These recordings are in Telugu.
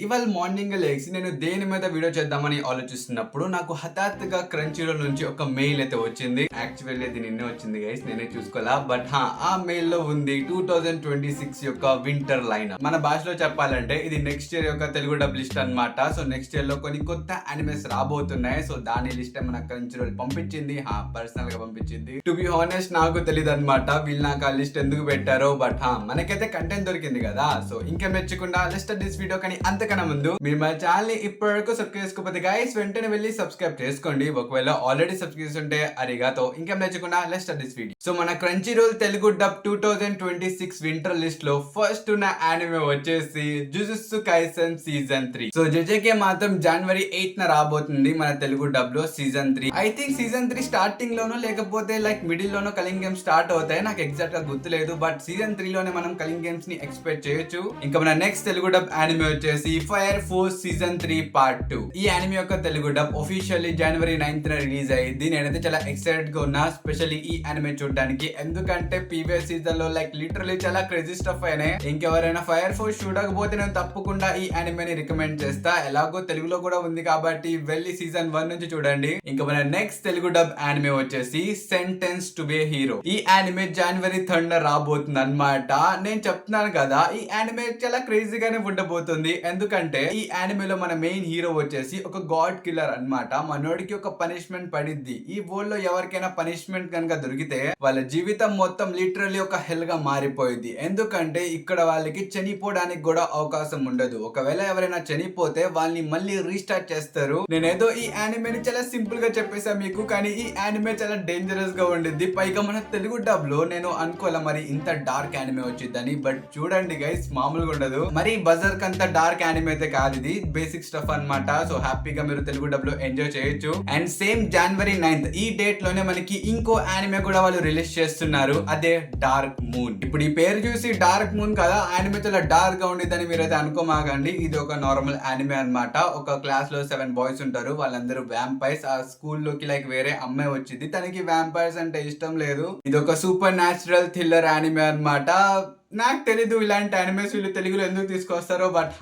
ఇవాళ మార్నింగ్ లేచి నేను దేని మీద వీడియో చేద్దామని ఆలోచిస్తున్నప్పుడు నాకు హఠాత్తుగా క్రంచీరోల్ నుంచి ఒక మెయిల్ అయితే వచ్చింది. యాక్చువల్లీ అది నిన్నే వచ్చింది గైస్, నేనే చూసుకోవాలా. బట్ ఆ మెయిల్ లో ఉంది 2026 యొక్క వింటర్ లైన్. మన భాషలో చెప్పాలంటే ఇది నెక్స్ట్ ఇయర్ యొక్క తెలుగు డబ్ లిస్ట్ అన్నమాట. సో నెక్స్ట్ ఇయర్ లో కొన్ని కొత్త అనిమేస్ రాబోతున్నాయి. సో దాని లిస్ట్ మన క్రంచీరోల్ పంపించింది, పర్సనల్ గా పంపించింది. టు బి హానెస్ట్ నాకు తెలియదు అనమాట వీళ్ళు నాకు ఆ లిస్ట్ ఎందుకు పెట్టారో. బట్ మనకైతే కంటెంట్ దొరికింది కదా. సో ఇంకేం మెచ్చకుండా లిస్ట్ దిస్ వీడియో. కానీ అంతకన్నా ముందు మీరు మా ఛానల్ ని ఇప్పటివరకు సబ్స్క్రైబ్ చేసుకోకపోతే గైస్ వెంటనే వెళ్ళి సబ్స్క్రైబ్ చేసుకోండి. ఒకవేళ ఆల్రెడీ సబ్స్క్రైబ్ చేస్తుంటే అరిగాతో ఇంకేం మెచ్చకుండా let's start this video. So మన Crunchyroll Telugu dub 2026 winter list లో ఫస్ట్ ఉన్న యానిమే వచ్చేసి Jujutsu Kaisen season 3. So JJK మాత్రం జనవరి 8న రాబోతుంది మన తెలుగు డబ్ లో season 3. I think season 3 starting లోనో లేకపోతే లైక్ మిడిల్ లోనో కలింగ్ గేమ్స్ స్టార్ట్ అవుతాయి, నాకు ఎగ్జాక్ట్ గా గుర్తులేదు. బట్ సీజన్ 3 లోనే మనం కలింగ్ గేమ్స్ ని ఎక్స్పెక్ట్ చేయొచ్చు. ఇంకా మన నెక్స్ట్ తెలుగు డబ్ యానిమే వచ్చేసి ఫైర్ ఫోర్స్ సీజన్ 3 పార్ట్ 2. ఈ యానిమే యొక్క తెలుగు డబ్ ఆఫీషియల్లీ జనవరి 9th రిలీజ్ అయ్యింది. నేనైతే చాలా ఎక్సైటెడ్ గా ఉన్నా స్పెషల్లీ ఈ యానిమే చూడడానికి. ఎందుకంటే ప్రీవియస్ సీజన్ లో లైక్ లిటరలీ చాలా క్రేజీ స్టఫ్ అయినాయి. ఇంకెవరైనా ఫైర్ ఫోర్స్ చూడకపోతే నేను తప్పకుండా ఈ యానిమేని రికమెండ్ చేస్తా. ఎలాగో తెలుగులో కూడా ఉంది కాబట్టి వెళ్ళి సీజన్ 1 నుంచి చూడండి. ఇంకా మన నెక్స్ట్ తెలుగు డబ్ యానిమే వచ్చేసి సెంటెన్స్ టు బి హీరో. ఈ యానిమే జనవరి 3rd రాబోతుంది అన్నమాట. నేను చెప్తున్నాను కదా ఈ యానిమే చాలా క్రేజీగానే ఉండబోతుంది. ఎందుకంటే ఈ యానిమేలో మన మెయిన్ హీరో వచ్చేసి ఒక గాడ్ కిల్లర్ అన్నమాట. మనోడికి ఒక పనిష్మెంట్ పడిద్ది. ఈ వరల్డ్ లో ఎవరికైనా పనిష్మెంట్ కనుక దొరికితే వాళ్ళ జీవితం మొత్తం లిటరల్లీ ఒక హెల్ గా మారిపోయింది. ఎందుకంటే ఇక్కడ వాళ్ళకి చనిపోవడానికి కూడా అవకాశం ఉండదు. ఒకవేళ ఎవరైనా చనిపోతే వాళ్ళని మళ్ళీ రీస్టార్ట్ చేస్తారు. నేనేదో ఈ యానిమేని చాలా సింపుల్ గా చెప్పేసా మీకు, కానీ ఈ యానిమే చాలా డేంజరస్ గా ఉండిద్ది. పైగా మన తెలుగు డబ్ లో నేను అనుకోలే మరి ఇంత డార్క్ యానిమే వచ్చిద్దని. బట్ చూడండి గైస్ మామూలుగా ఉండదు. మరి బజర్క్ అంత డార్క్ యానిమే అయితే కాదు, ఇది బేసిక్ స్టఫ్ అన్నమాట. సో హ్యాపీగా మీరు తెలుగు డబ్ లో ఎంజాయ్ చేయొచ్చు. అండ్ సేమ్ జనవరి 9th ఈ డేట్ లోనే మనకి ఇంకో యానిమే కూడా వాళ్ళు రిలీజ్ చేస్తున్నారు, అదే డార్క్ మూన్. ఇప్పుడు ఈ పేరు చూసి డార్క్ మూన్ కదా యానిమే చాలా డార్క్ గా ఉండేదని మీరైతే అనుకోమాకండి. ఇది ఒక నార్మల్ యానిమే అన్నమాట. ఒక క్లాస్ లో 7 బాయ్స్ ఉంటారు, వాళ్ళందరూ వ్యాంపైర్స్. ఆ స్కూల్లోకి లైక్ వేరే అమ్మాయి వచ్చింది, తనకి వ్యాంపైర్స్ అంటే ఇష్టం లేదు. ఇది ఒక సూపర్ న్యాచురల్ థ్రిల్లర్ యానిమే అన్నమాట. నాకు తెలీదు ఇలాంటి యానిమేస్ వీళ్ళు తెలుగులో ఎందుకు తీసుకొస్తారో. బట్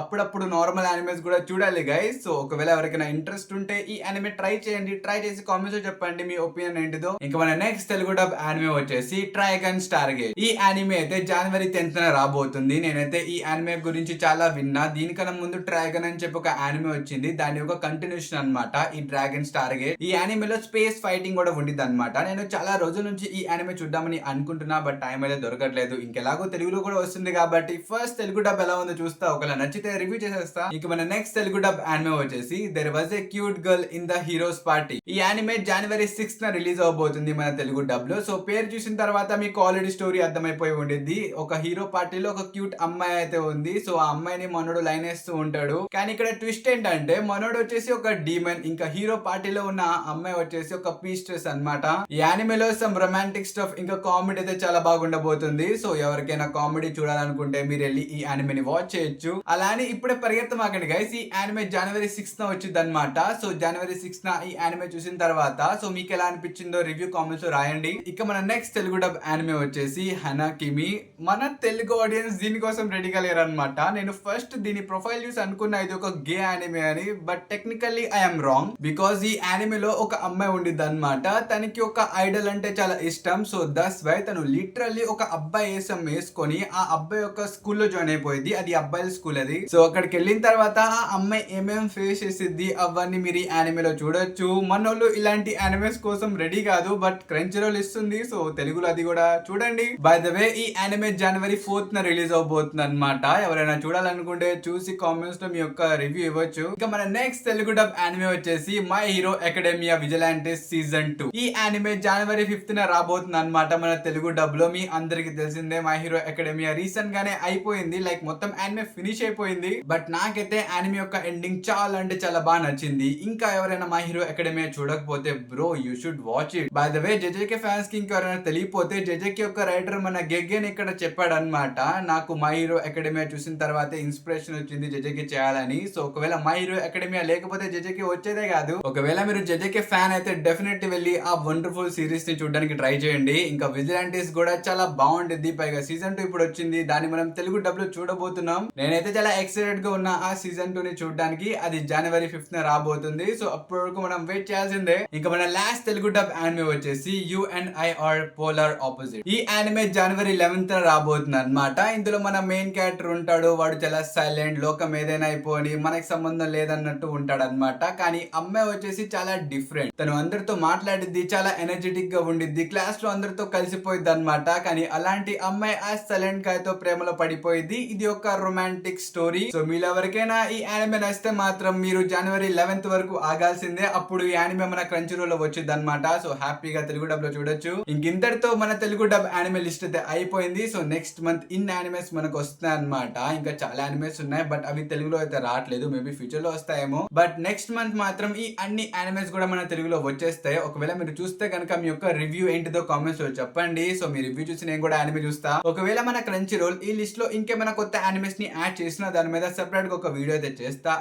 అప్పుడప్పుడు నార్మల్ యానిమేస్ కూడా చూడాలి గైస్. సో ఒకవేళ ఎవరికైనా ఇంట్రెస్ట్ ఉంటే ఈ యానిమే ట్రై చేయండి. ట్రై చేసి కామెంట్స్ లో చెప్పండి మీ ఒపీనియన్ ఏంటిదో. ఇంకా మన నెక్స్ట్ తెలుగు డబ్ యానిమే వచ్చేసి డ్రాగన్ స్టార్గేట్. ఈ యానిమే అయితే జనవరి 10th రాబోతుంది. నేనైతే ఈ యానిమే గురించి చాలా విన్నా. దీనికన్నా ముందు డ్రాగన్ అని చెప్పి ఒక యానిమే వచ్చింది, దాని ఒక కంటిన్యూషన్ అన్నమాట ఈ డ్రాగన్ స్టార్గేట్. ఈ యానిమేలో స్పేస్ ఫైటింగ్ కూడా ఉండిద్ది అన్నమాట. నేను చాలా రోజుల నుంచి ఈ యానిమే చూద్దామని అనుకుంటున్నా, బట్ టైం అయితే దొరకట్లేదు. ఇంకెలా తెలుగులో కూడా వస్తుంది కాబట్టి ఫస్ట్ తెలుగు డబ్ ఎలా ఉందో చూస్తా. ఒకవేళ నచ్చితే రివ్యూ చేసేస్తా. ఇక మన నెక్స్ట్ తెలుగు డబ్ యానిమే వచ్చేసి there was a cute girl in the heroes party. ఈ యానిమే జనవరి 6th రిలీజ్ అవబోతుంది మన తెలుగు డబ్ లో. సో పేరు చూసిన తర్వాత మీకు ఆల్రెడీ స్టోరీ అర్థమైపోయి ఉండిద్ది. ఒక హీరో పార్టీలో ఒక క్యూట్ అమ్మాయి అయితే ఉంది. సో ఆ అమ్మాయిని మనోడు లైన్ వేస్తూ ఉంటాడు. కానీ ఇక్కడ ట్విస్ట్ ఏంటంటే మనోడు వచ్చేసి ఒక డీమన్, ఇంకా హీరో పార్టీలో ఉన్న అమ్మాయి వచ్చేసి ఒక పీస్ట్రెస్ అన్నమాట. ఈ యానిమేలో సమ్ రొమాంటిక్ స్టఫ్ ఇంకా కామెడీ అయితే చాలా బాగుండబోతుంది. సో ఎవరికైనా కామెడీ చూడాలనుకుంటే మీరు వెళ్ళి ఈ యానిమేని వాచ్ చేయొచ్చు. అలానే ఇప్పుడే పరిగెత్తమాకండి గైస్, ఈ యానిమే జనవరి 6th వచ్చింది అనమాట. సో జనవరి 6th ఈ యానిమే చూసిన తర్వాత సో మీకు ఎలా అనిపించిందో రివ్యూ కామెంట్స్ లో రాయండి. ఇక మన నెక్స్ట్ తెలుగు డబ్ యానిమే వచ్చేసి హనాకిమి. మన తెలుగు ఆడియన్స్ దీనికోసం రెడీగా లేరనమాట. నేను ఫస్ట్ దీని ప్రొఫైల్ చూసి అనుకున్నా ఇది ఒక గే యానిమే అని. But technically I'm wrong, because ఈ యానిమేలో ఒక అమ్మాయి ఉండిద్ది అనమాట. తనకి ఒక ఐడల్ అంటే చాలా ఇష్టం. సో దస్ వై తను లిటరల్లీ ఒక అబ్బాయి వేసుకొని ఆ అబ్బాయి యొక్క స్కూల్లో జాయిన్ అయిపోయింది. అది అబ్బాయిల స్కూల్ అది. సో అక్కడికి వెళ్ళిన తర్వాత ఆ అమ్మాయి ఏమేం ఫేస్ చేసిద్ది అవన్నీ మీరు ఈ యానిమేలో చూడొచ్చు. మనోళ్ళు ఇలాంటి యానిమేస్ కోసం రెడీ కాదు, బట్ క్రంచీరోల్ ఇస్తుంది. సో తెలుగులో అది కూడా చూడండి. బై ద వే ఈ యానిమే జనవరి 4th రిలీజ్ అవబోతుంది అనమాట. ఎవరైనా చూడాలనుకుంటే చూసి కామెంట్స్ లో మీ యొక్క రివ్యూ ఇవ్వచ్చు. ఇక మన నెక్స్ట్ తెలుగు డబ్ యానిమే వచ్చేసి మై హీరో అకాడమియా విజిలాంటిస్ సీజన్ 2. ఈ యానిమే జనవరి 5th రాబోతుంది అనమాట మన తెలుగు డబ్ లో. మీ అందరికి తెలిసిందే మై హీరో అకాడమియా రీసెంట్ గానే అయిపోయింది, లైక్ మొత్తం యానిమే ఫినిష్ అయిపోయింది. బట్ నాకైతే యానిమే యొక్క ఎండింగ్ చాలా అంటే చాలా బాగా నచ్చింది. ఇంకా ఎవరైనా మై హీరో అకాడమియా చూడకపోతే bro you should watch it. By the way JJK fans కి ఇంకెవరైనా తెలియపోతే జెజేకే యొక్క రైటర్ మన గెగ్గెన్ ఇక్కడ చెప్పాడు అనమాట, నాకు మై హీరో అకాడమియా చూసిన తర్వాత ఇన్స్పిరేషన్ వచ్చింది జెజేకే చేయాలని. సో ఒకవేళ మై హీరో అకాడమియా లేకపోతే జెజేకే వచ్చేదే కాదు. ఒకవేళ మీరు జెజేకే ఫ్యాన్ అయితే డెఫినెట్లీ వెళ్ళి ఆ వండర్ఫుల్ సిరీస్ ని చూడడానికి ట్రై చేయండి. ఇంకా విజిలాంటిస్ కూడా చాలా బాగుంటుంది. పైగా సీజన్ 2 ఇప్పుడు వచ్చింది. దాన్ని మనం తెలుగు డబ్ లో చూడబోతున్నాం. నేనైతే చాలా ఎక్సైటెడ్ గా ఉన్నా ఆ సీజన్ 2 ని చూడడానికి. అది జనవరి 5th రాబోతుంది. సో అప్పటి వరకు మనం వెయిట్ చేయాల్సిందే. ఇంకా మన లాస్ట్ తెలుగు డబ్ యానిమే వచ్చేసి you and I are polar opposite. ఈ యానిమే జనవరి 11th రాబోతుంది అన్నమాట. ఇందులో మన మెయిన్ క్యారెక్టర్ ఉంటాడు. వాడు చాలా సైలెంట్, లోకం ఏదైనా అయిపోని మనకి సంబంధం లేదన్నట్టు ఉంటాడు అన్నమాట. కానీ అమ్మాయి వచ్చేసి చాలా డిఫరెంట్. తను అందరితో మాట్లాడిద్ది, చాలా ఎనర్జెటిక్ గా ఉండిద్ది, క్లాస్ లో అందరితో కలిసిపోయిద్ది అన్నమాట. కానీ అలాంటి అమ్మాయి ఆ సైలెంట్ గాయ్ తో ప్రేమలో పడిపోయింది. ఇది ఒక రొమాంటిక్ స్టోరీ. సో మీలో ఎవరికైనా ఈ యానిమే నచ్చితే మాత్రం మీరు జనవరి 11th వరకు ఆగాల్సిందే. అప్పుడు ఈ యానిమే మన క్రంచీరోల్ లో వచ్చింది అనమాట. సో హ్యాపీగా తెలుగు డబ్ లో చూడొచ్చు. ఇంతటితో మన తెలుగు డబ్ యానిమే లిస్ట్ అయితే అయిపోయింది. So next month in animes మనకు వస్తున్నాయి అనమాట. ఇంకా చాలా యానిమేస్ ఉన్నాయి, బట్ అవి తెలుగులో అయితే రావట్లేదు. మేబీ ఫ్యూచర్ లో వస్తాయేమో. బట్ నెక్స్ట్ మంత్ మాత్రం ఈ అన్ని యానిమేస్ కూడా మన తెలుగులో వచ్చేస్తాయి. ఒకవేళ మీరు చూస్తే కనుక మీ యొక్క రివ్యూ ఏంటిదో కామెంట్స్ లో చెప్పండి. సో మీ రివ్యూ చూసి నేను కూడా యానిమే చూస్తా. ఒకవేళ మన క్రంచీరోల్ ఈ లిస్ట్ లో ఇంకేమైనా కొత్త యానిమేస్ ని యాడ్ చేసినా దాని మీద సెపరేట్ గా ఒక వీడియో అయితే చేస్తా.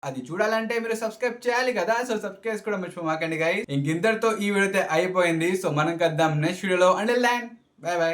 అది చూడాలంటే మీరు సబ్స్క్రైబ్ చేయాలి కదా. సో సబ్స్క్రైబ్ కూడా మర్చిపోమాకండి గైస్. ఇంతటితో ఈ వీడియో అయితే అయిపోయింది. సో మనం కద్దాం నెక్స్ట్ వీడియోలో. And by by.